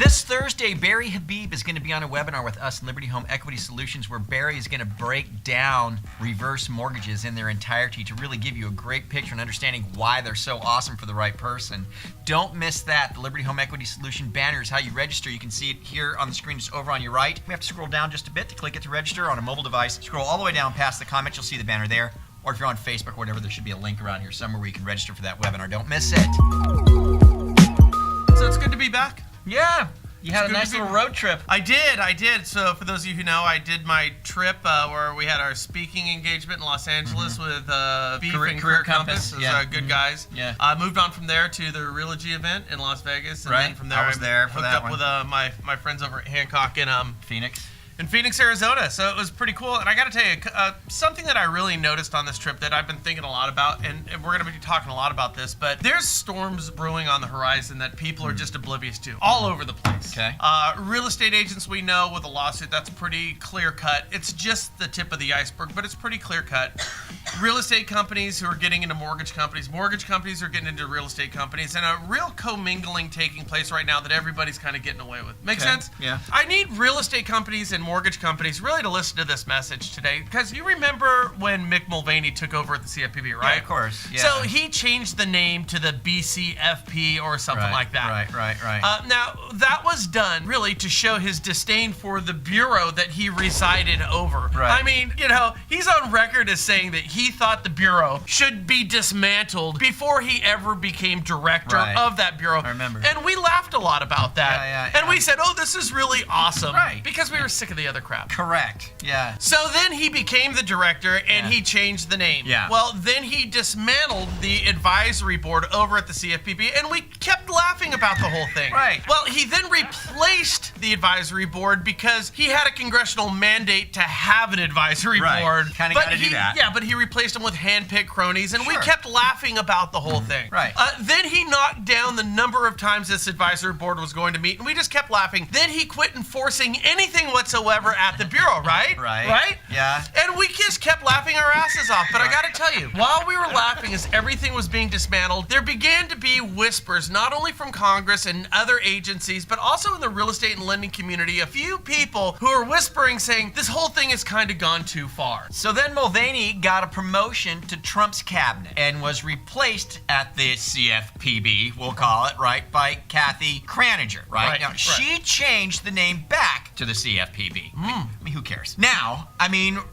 This Thursday, Barry Habib is going to be on a webinar with us, Liberty Home Equity Solutions, where Barry is going to break down reverse mortgages in their entirety to really give you a great picture and understanding why they're so awesome for the right person. Don't miss that. The Liberty Home Equity Solution banner is how you register. You can see it here on the screen, just over on your right. We have to scroll down just a bit to click it to register on a mobile device. Scroll all the way down past the comments. You'll see the banner there. Or if you're on Facebook or whatever, there should be a link around here somewhere where you can register for that webinar. Don't miss it. So it's good to be back. Yeah. You had a nice little road trip. I did. So for those of you who know, I did my trip where we had our speaking engagement in Los Angeles with Beef and Career Compass. Those are good guys. Yeah. I moved on from there to the Realogy event in Las Vegas. And then from there, I was there for that hooked up with my friends over at Hancock in Phoenix. In Phoenix, Arizona. So it was pretty cool. And I got to tell you, something that I really noticed on this trip that I've been thinking a lot about, and we're going to be talking a lot about this, but there's storms brewing on the horizon that people are just oblivious to all over the place. Okay. Real estate agents we know with a lawsuit, that's pretty clear cut. It's just the tip of the iceberg, but it's pretty clear cut. Real estate companies who are getting into mortgage companies are getting into real estate companies, and a real commingling taking place right now that everybody's kind of getting away with. Make sense? Yeah. I need real estate companies and mortgage companies really to listen to this message today, because you remember when Mick Mulvaney took over at the Cfpb, right? Yeah, of course. Yeah. So he changed the name to the BCFP or something like that. Right. Now, that was done really to show his disdain for the bureau that he resided over. Right. I mean, he's on record as saying that he thought the bureau should be dismantled before he ever became director of that bureau. I remember. And we laughed a lot about that. Yeah. And we said, oh, this is really awesome. Right. Because we were sick of the other crap. Correct. Yeah. So then he became the director and he changed the name. Yeah. Well, then he dismantled the advisory board over at the CFPB, and we kept laughing about the whole thing. Right. Well, he then replaced the advisory board because he had a congressional mandate to have an advisory board. Kind of got to do that. Yeah, but he replaced them with hand-picked cronies, and we kept laughing about the whole thing. Right. Then he knocked down the number of times this advisory board was going to meet, and we just kept laughing. Then he quit enforcing anything whatsoever at the bureau, right? Right. Yeah. And we just kept laughing our asses off. But I got to tell you, while we were laughing as everything was being dismantled, there began to be whispers, not only from Congress and other agencies, but also in the real estate and lending community, a few people who are whispering saying, this whole thing has kind of gone too far. So then Mulvaney got a promotion to Trump's cabinet and was replaced at the CFPB, we'll call it, by Kathy Kraninger, right? Now, she changed the name back to the CFPB. I mean, who cares? Now,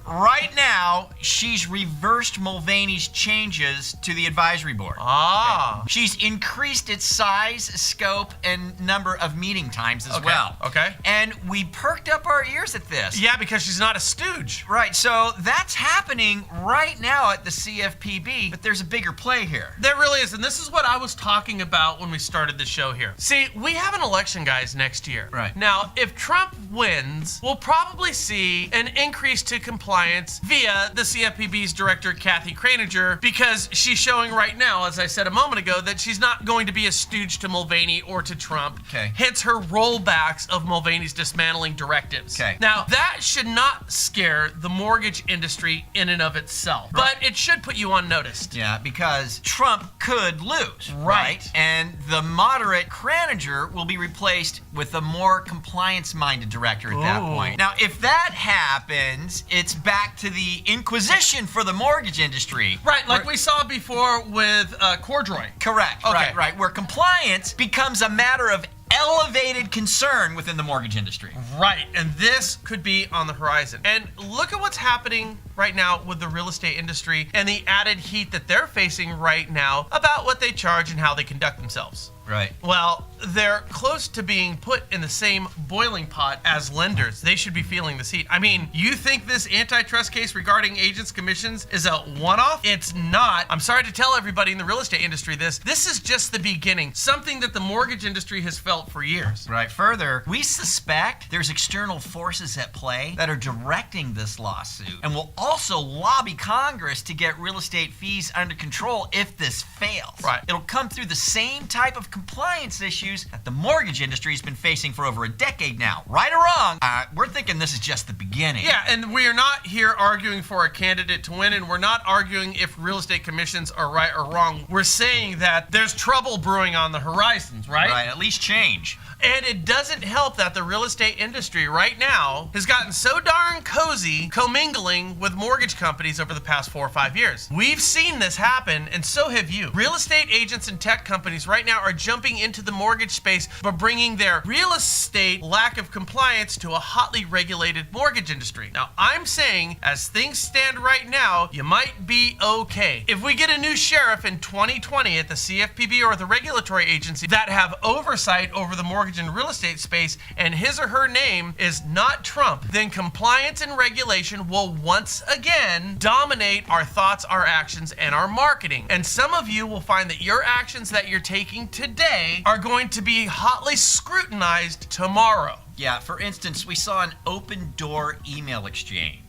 right now, she's reversed Mulvaney's changes to the advisory board. Ah. Okay. She's increased its size, scope, and number of meeting times as well. Okay. And we perked up our ears at this. Yeah, because she's not a stooge. Right, so that's happening right now at the CFPB, but there's a bigger play here. There really is, and this is what I was talking about when we started the show here. See, we have an election, guys, next year. Right. Now, if Trump wins, we'll probably see an increase to compliance via the CFPB's director, Kathy Kraninger, because she's showing right now, as I said a moment ago, that she's not going to be a stooge to Mulvaney or to Trump. Okay. Hence her rollbacks of Mulvaney's dismantling directives. Okay. Now, that should not scare the mortgage industry in and of itself, but it should put you on notice. Yeah, because Trump could lose, Right. And the moderate Kraninger will be replaced with a more compliance-minded director at that point. Now, if that happens, it's back to the Inquisition for the mortgage industry. Right, like we saw before with Cordroy. Correct, Okay. right, where compliance becomes a matter of elevated concern within the mortgage industry. Right, and this could be on the horizon. And look at what's happening right now with the real estate industry and the added heat that they're facing right now about what they charge and how they conduct themselves. Right. Well, they're close to being put in the same boiling pot as lenders. They should be feeling this heat. I mean, you think this antitrust case regarding agents' commissions is a one-off? It's not. I'm sorry to tell everybody in the real estate industry this. This is just the beginning. Something that the mortgage industry has felt for years. Right. Further, we suspect there's external forces at play that are directing this lawsuit and will also lobby Congress to get real estate fees under control if this fails. Right. It'll come through the same type of compliance issues that the mortgage industry has been facing for over a decade now. Right or wrong, we're thinking this is just the beginning. Yeah, and we are not here arguing for a candidate to win, and we're not arguing if real estate commissions are right or wrong. We're saying that there's trouble brewing on the horizons, right? Right, at least change. And it doesn't help that the real estate industry right now has gotten so darn cozy commingling with mortgage companies over the past 4 or 5 years. We've seen this happen, and so have you. Real estate agents and tech companies right now are jumping into the mortgage space by bringing their real estate lack of compliance to a hotly regulated mortgage industry. Now, I'm saying, as things stand right now, you might be okay. If we get a new sheriff in 2020 at the Cfpb or the regulatory agency that have oversight over the mortgage and real estate space, and his or her name is not Trump, then compliance and regulation will once again dominate our thoughts, our actions, and our marketing. And some of you will find that your actions that you're taking today are going to be hotly scrutinized tomorrow. Yeah, for instance, we saw an open door email exchange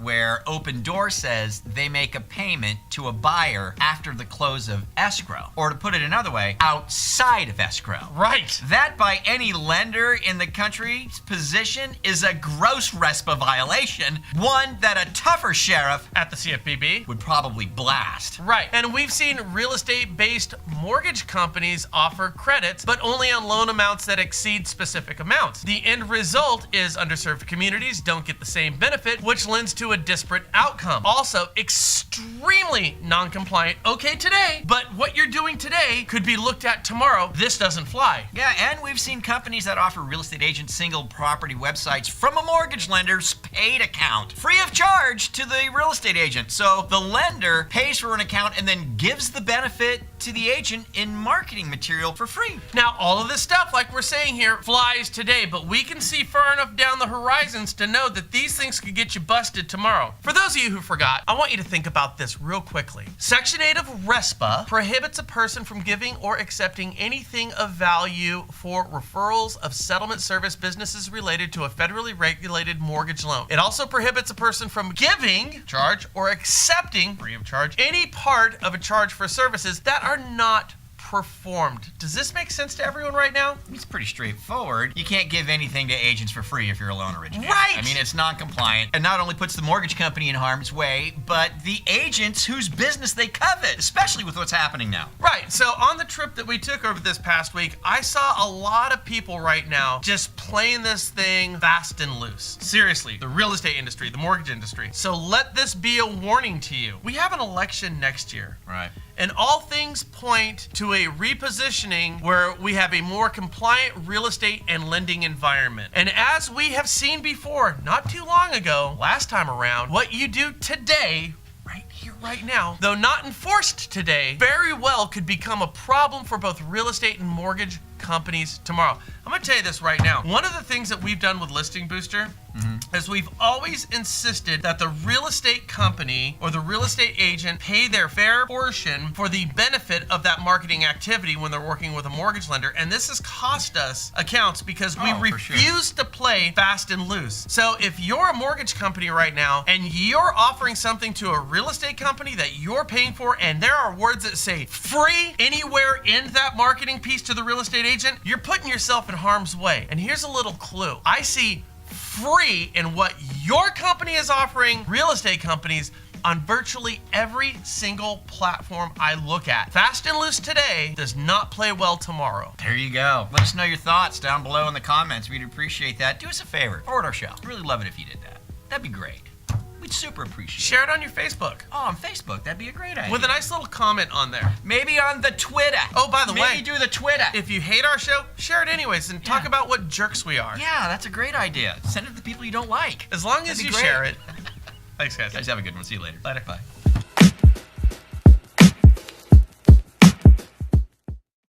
where Open Door says they make a payment to a buyer after the close of escrow. Or to put it another way, outside of escrow. Right. That, by any lender in the country's position, is a gross RESPA violation, one that a tougher sheriff At the CFPB. would probably blast. Right. And we've seen real estate-based mortgage companies offer credits, but only on loan amounts that exceed specific amounts. The end result is underserved communities don't get the same benefit, which lends to a disparate outcome. Also, extremely non-compliant. Okay today, but what you're doing today could be looked at tomorrow. This doesn't fly. Yeah, and we've seen companies that offer real estate agents single property websites from a mortgage lender's paid account, free of charge to the real estate agent. So the lender pays for an account and then gives the benefit to the agent in marketing material for free. Now, all of this stuff, like we're saying here, flies today, but we can see far enough down the horizons to know that these things could get you busted tomorrow. For those of you who forgot, I want you to think about this real quickly. Section 8 of RESPA prohibits a person from giving or accepting anything of value for referrals of settlement service businesses related to a federally regulated mortgage loan. It also prohibits a person from giving, charge, or accepting, free of charge, any part of a charge for services that are not performed. Does this make sense to everyone right now? It's pretty straightforward. You can't give anything to agents for free if you're a loan originator. Right! I mean, it's non-compliant and not only puts the mortgage company in harm's way, but the agents whose business they covet, especially with what's happening now. Right. So on the trip that we took over this past week, I saw a lot of people right now just playing this thing fast and loose. Seriously, the real estate industry, the mortgage industry. So let this be a warning to you. We have an election next year. Right. And all things point to a repositioning where we have a more compliant real estate and lending environment. And as we have seen before, not too long ago, last time around, what you do today, right here, right now, though not enforced today, very well could become a problem for both real estate and mortgage companies tomorrow. I'm going to tell you this right now. One of the things that we've done with Listing Booster is we've always insisted that the real estate company or the real estate agent pay their fair portion for the benefit of that marketing activity when they're working with a mortgage lender. And this has cost us accounts because we refuse to play fast and loose. So if you're a mortgage company right now and you're offering something to a real estate company that you're paying for, and there are words that say free anywhere in that marketing piece to the real estate agent, you're putting yourself in harm's way. And here's a little clue. I see free in what your company is offering real estate companies on virtually every single platform I look at. Fast and loose today does not play well tomorrow. There you go. Let us know your thoughts down below in the comments. We'd appreciate that. Do us a favor. Forward our show. Really love it if you did that. That'd be great. We'd super appreciate it. Share it on your Facebook. Oh, on Facebook. That'd be a great idea. With a nice little comment on there. Maybe on the Twitter. Oh, by the way. Maybe do the Twitter. If you hate our show, share it anyways and talk about what jerks we are. Yeah, that's a great idea. Send it to the people you don't like. As long as you share it. Thanks, guys. Guys, have a good one. See you later. Later. Bye.